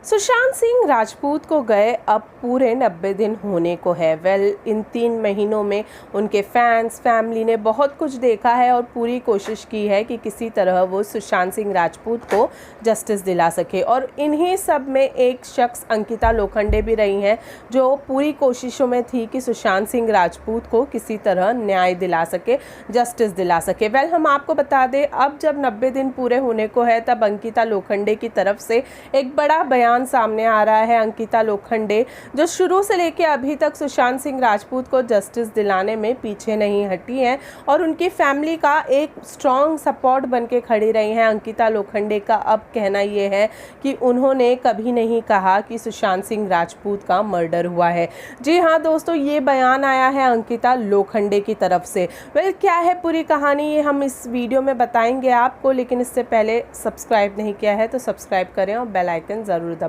सुशांत सिंह राजपूत को गए अब पूरे 90 दिन होने को है। इन 3 महीनों में उनके फैंस फैमिली ने बहुत कुछ देखा है और पूरी कोशिश की है कि किसी तरह वो सुशांत सिंह राजपूत को जस्टिस दिला सके। और इन्हीं सब में एक शख्स अंकिता लोखंडे भी रही हैं, जो पूरी कोशिशों में थी कि सुशांत सिंह राजपूत को किसी तरह न्याय दिला सके, जस्टिस दिला सके। हम आपको बता दें, अब जब 90 दिन पूरे होने को है तब अंकिता लोखंडे की तरफ से एक बड़ा बयान सामने आ रहा है। अंकिता लोखंडे जो शुरू से लेकर अभी तक सुशांत सिंह राजपूत को जस्टिस दिलाने में पीछे नहीं हटी हैं और उनकी फैमिली का एक स्ट्रॉन्ग सपोर्ट बन के खड़ी रही हैं। अंकिता लोखंडे का अब कहना यह है कि उन्होंने कभी नहीं कहा कि सुशांत सिंह राजपूत का मर्डर हुआ है। जी हाँ दोस्तों, ये बयान आया है अंकिता लोखंडे की तरफ से। क्या है पूरी कहानी, ये हम इस वीडियो में बताएंगे आपको, लेकिन इससे पहले सब्सक्राइब नहीं किया है तो सब्सक्राइब करें और बेल आइकन ज़रूर दबाएं।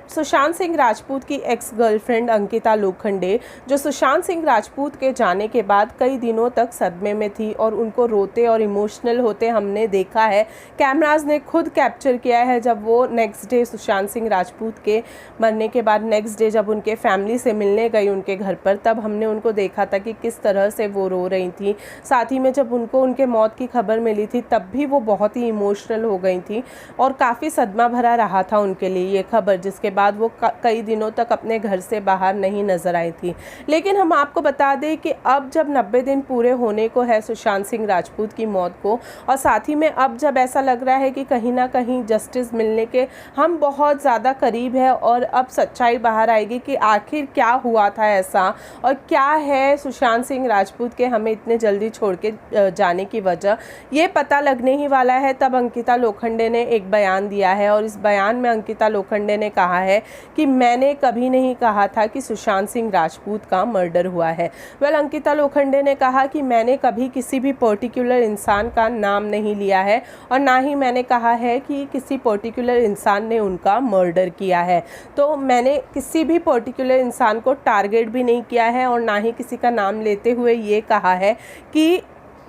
सुशांत सिंह राजपूत की एक्स गर्लफ्रेंड अंकिता लोखंडे, जो सुशांत सिंह राजपूत के जाने के बाद कई दिनों तक सदमे में थी और उनको रोते और इमोशनल होते हमने देखा है। कैमराज ने खुद कैप्चर किया है जब वो नेक्स्ट डे सुशांत सिंह राजपूत के मरने के बाद नेक्स्ट डे जब उनके फैमिली से मिलने गई उनके घर पर, तब हमने उनको देखा था कि किस तरह से वो रो रही थी। साथ ही में जब उनको उनके मौत की खबर मिली थी तब भी वो बहुत ही इमोशनल हो गई थी और काफ़ी सदमा भरा रहा था उनके लिए ये खबर, जिसके बाद वो कई दिनों तक अपने घर से बाहर नहीं नजर आई थी। लेकिन हम आपको बता दें कि अब जब 90 दिन पूरे होने को है सुशांत सिंह राजपूत की मौत को, और साथ ही में अब जब ऐसा लग रहा है कि कहीं ना कहीं जस्टिस मिलने के हम बहुत ज़्यादा करीब है और अब सच्चाई बाहर आएगी कि आखिर क्या हुआ था ऐसा और क्या है सुशांत सिंह राजपूत के हमें इतने जल्दी छोड़ के जाने की वजह, ये पता लगने ही वाला है। तब अंकिता लोखंडे ने एक बयान दिया है और इस बयान में अंकिता लोखंडे ने कहा है कि मैंने कभी नहीं कहा था कि सुशांत सिंह राजपूत का मर्डर हुआ है। अंकिता लोखंडे ने कहा कि मैंने कभी किसी भी पर्टिकुलर इंसान का नाम नहीं लिया है और ना ही मैंने कहा है कि किसी पर्टिकुलर इंसान ने उनका मर्डर किया है। तो मैंने किसी भी पर्टिकुलर इंसान को टारगेट भी नहीं किया है और ना ही किसी का नाम लेते हुए ये कहा है कि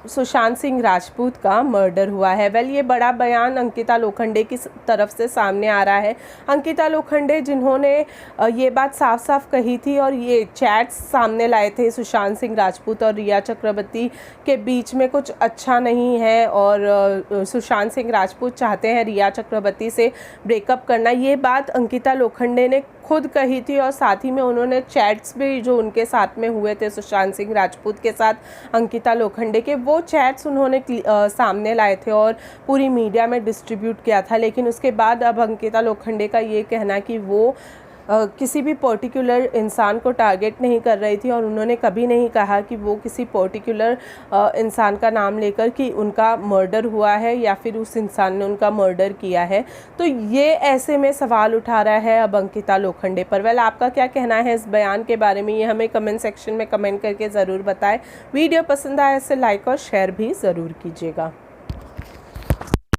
सुशांत सिंह राजपूत का मर्डर हुआ है। ये बड़ा बयान अंकिता लोखंडे की तरफ से सामने आ रहा है। अंकिता लोखंडे जिन्होंने ये बात साफ साफ कही थी और ये चैट्स सामने लाए थे, सुशांत सिंह राजपूत और रिया चक्रवर्ती के बीच में कुछ अच्छा नहीं है और सुशांत सिंह राजपूत चाहते हैं रिया चक्रवर्ती से ब्रेकअप करना, ये बात अंकिता लोखंडे ने खुद कही थी। और साथ ही में उन्होंने चैट्स भी जो उनके साथ में हुए थे सुशांत सिंह राजपूत के साथ अंकिता लोखंडे के, वो चैट्स उन्होंने सामने लाए थे और पूरी मीडिया में डिस्ट्रीब्यूट किया था। लेकिन उसके बाद अब अंकिता लोखंडे का ये कहना कि वो किसी भी पर्टिकुलर इंसान को टारगेट नहीं कर रही थी और उन्होंने कभी नहीं कहा कि वो किसी पर्टिकुलर इंसान का नाम लेकर कि उनका मर्डर हुआ है या फिर उस इंसान ने उनका मर्डर किया है। तो ये ऐसे में सवाल उठा रहा है अब अंकिता लोखंडे पर। आपका क्या कहना है इस बयान के बारे में, ये हमें कमेंट सेक्शन में कमेंट करके ज़रूर बताएं। वीडियो पसंद आए इसे लाइक और शेयर भी ज़रूर कीजिएगा।